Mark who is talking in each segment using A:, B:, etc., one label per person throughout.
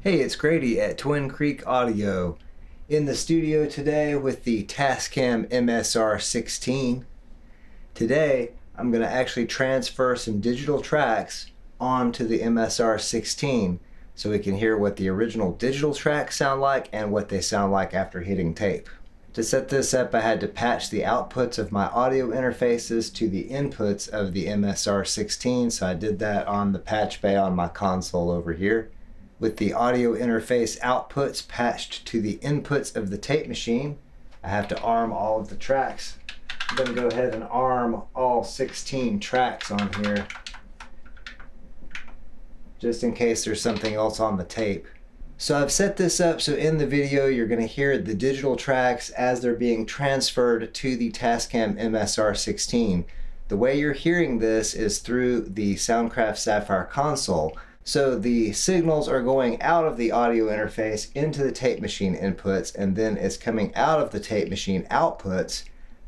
A: Hey, it's Grady at Twin Creek Audio in the studio today with the Tascam MSR-16. Today, I'm going to actually transfer some digital tracks onto the MSR-16 so we can hear what the original digital tracks sound like and what they sound like after hitting tape. To set this up, I had to patch the outputs of my audio interfaces to the inputs of the MSR-16, so I did that on the patch bay on my console over here. With the audio interface outputs patched to the inputs of the tape machine, I have to arm all of the tracks. I'm going to go ahead and arm all 16 tracks on here, just in case there's something else on the tape. So I've set this up so in the video you're going to hear the digital tracks as they're being transferred to the Tascam MSR-16. The way you're hearing this is through the Soundcraft Sapphyre console. So the signals are going out of the audio interface into the tape machine inputs, and then it's coming out of the tape machine outputs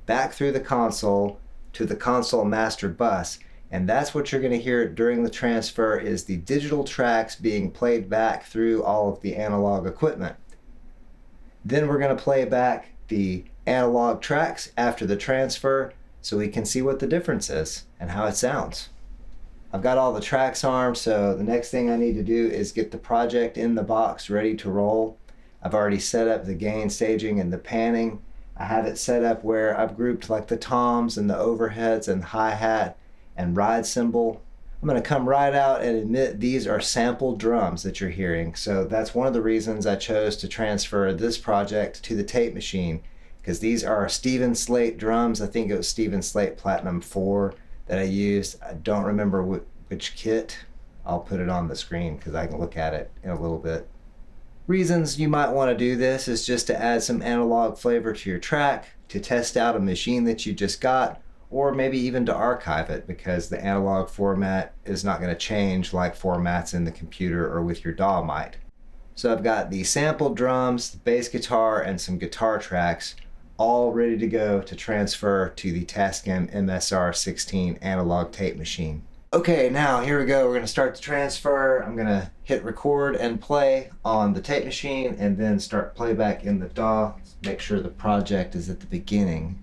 A: back through the console to the console master bus. And that's what you're going to hear during the transfer, is the digital tracks being played back through all of the analog equipment. Then we're going to play back the analog tracks after the transfer so we can see what the difference is and how it sounds. I've got all the tracks armed, so the next thing I need to do is get the project in the box ready to roll. I've already set up the gain staging and the panning. I have it set up where I've grouped like the toms and the overheads and hi-hat and ride cymbal. I'm going to come right out and admit these are sampled drums that you're hearing, so that's one of the reasons I chose to transfer this project to the tape machine, because these are Steven Slate drums. I think it was Steven Slate Platinum 4 that I used. I don't remember which kit. I'll put it on the screen because I can look at it in a little bit. Reasons you might want to do this is just to add some analog flavor to your track, to test out a machine that you just got, or maybe even to archive it, because the analog format is not going to change like formats in the computer or with your DAW might. So I've got the sampled drums, the bass guitar, and some guitar tracks all ready to go to transfer to the Tascam MSR-16 analog tape machine. Okay, now here we go. We're going to start the transfer. I'm going to hit record and play on the tape machine and then start playback in the DAW. Make sure the project is at the beginning.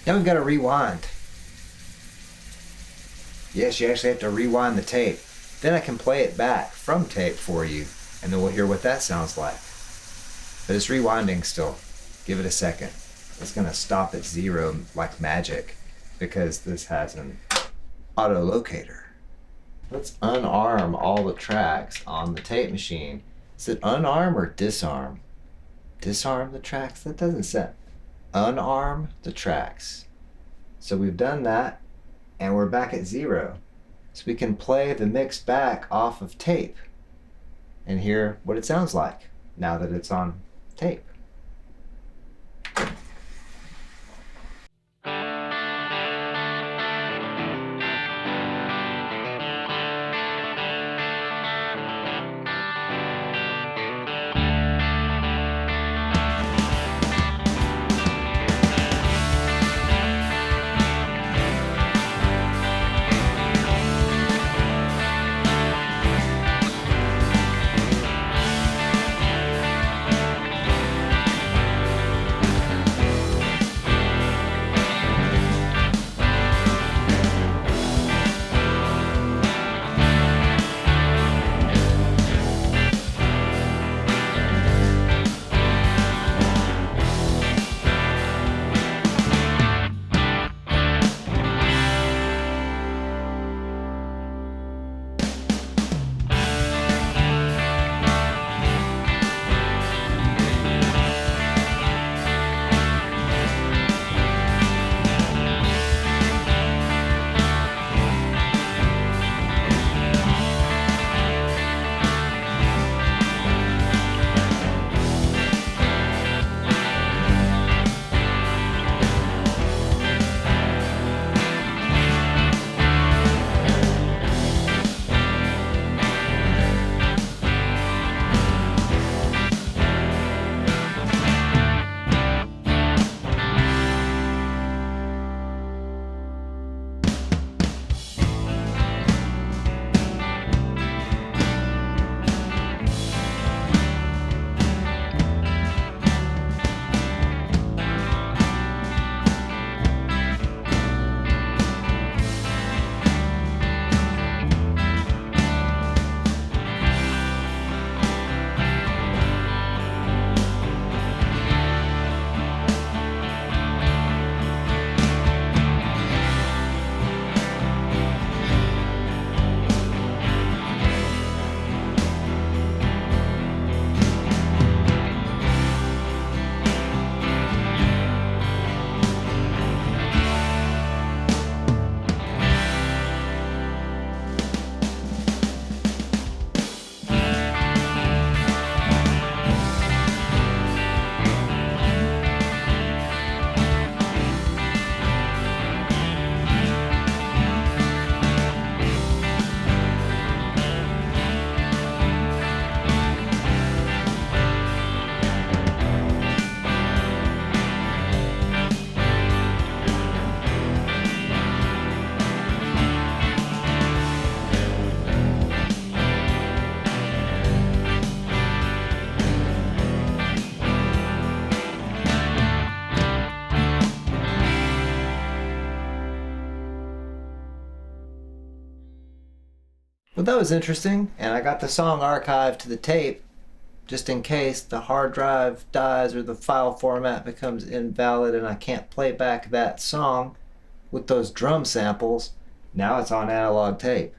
A: Now we've got to rewind. Yes, you actually have to rewind the tape. Then I can play it back from tape for you, and then we'll hear what that sounds like. But it's rewinding still. Give it a second. It's going to stop at 0 like magic because this has an autolocator. Let's unarm all the tracks on the tape machine. Is it unarm or disarm? Disarm the tracks? That doesn't sound. Unarm the tracks. So we've done that, and we're back at 0. So we can play the mix back off of tape and hear what it sounds like now that it's on tape. Well, that was interesting, and I got the song archived to the tape just in case the hard drive dies or the file format becomes invalid and I can't play back that song with those drum samples. Now it's on analog tape.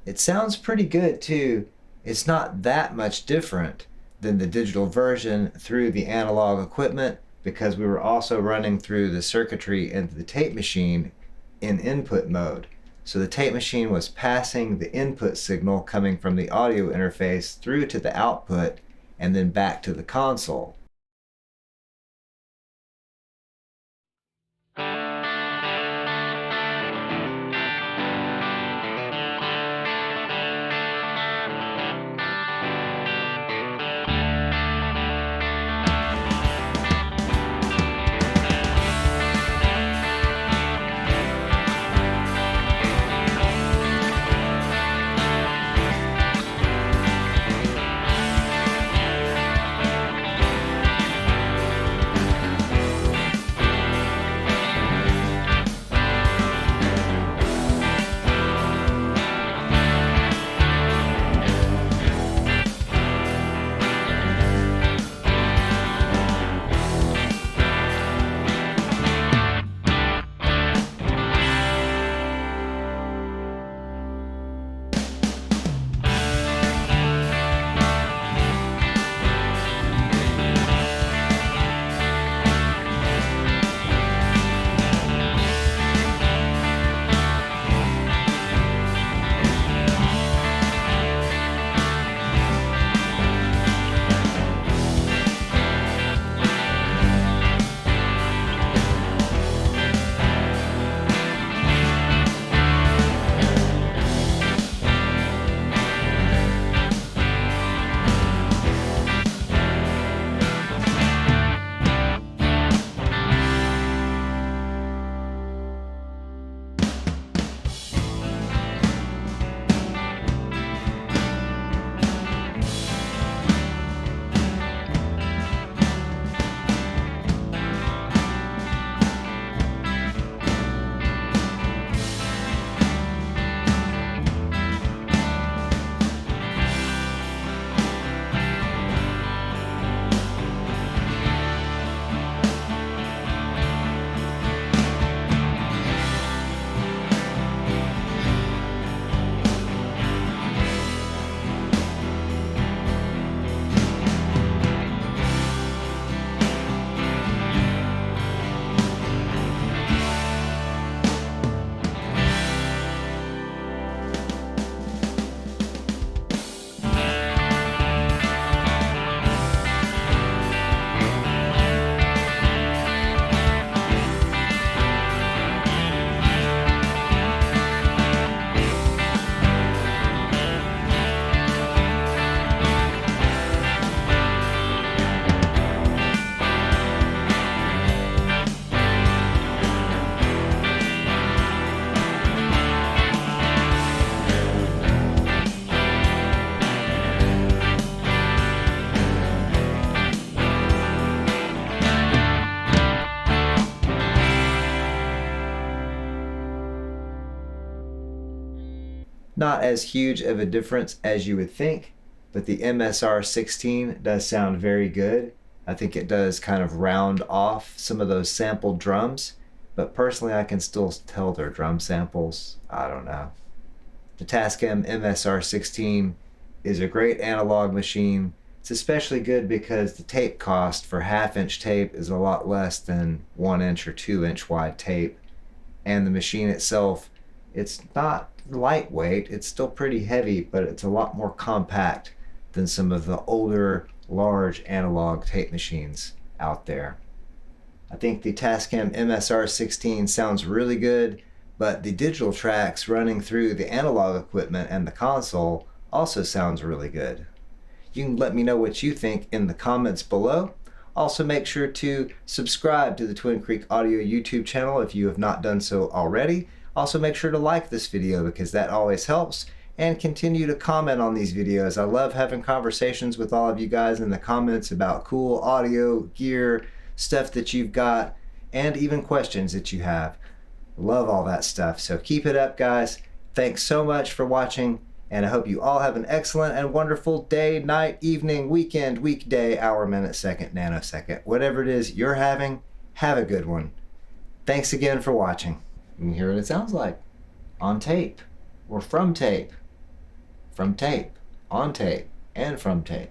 A: It sounds pretty good too. It's not that much different than the digital version through the analog equipment because we were also running through the circuitry into the tape machine in input mode. So the tape machine was passing the input signal coming from the audio interface through to the output and then back to the console. Not as huge of a difference as you would think, but the MSR-16 does sound very good. I think it does kind of round off some of those sampled drums, but personally I can still tell they're drum samples. I don't know. The Tascam MSR-16 is a great analog machine. It's especially good because the tape cost for half-inch tape is a lot less than 1-inch or 2-inch wide tape. And the machine itself, it's not lightweight, it's still pretty heavy, but it's a lot more compact than some of the older, large analog tape machines out there. I think the Tascam MSR-16 sounds really good, but the digital tracks running through the analog equipment and the console also sounds really good. You can let me know what you think in the comments below. Also make sure to subscribe to the Twin Creek Audio YouTube channel if you have not done so already. Also make sure to like this video because that always helps, and continue to comment on these videos. I love having conversations with all of you guys in the comments about cool audio, gear, stuff that you've got, and even questions that you have. Love all that stuff. So keep it up, guys. Thanks so much for watching, and I hope you all have an excellent and wonderful day, night, evening, weekend, weekday, hour, minute, second, nanosecond. Whatever it is you're having, have a good one. Thanks again for watching. You can hear what it sounds like on tape or from tape. From tape, on tape, and from tape.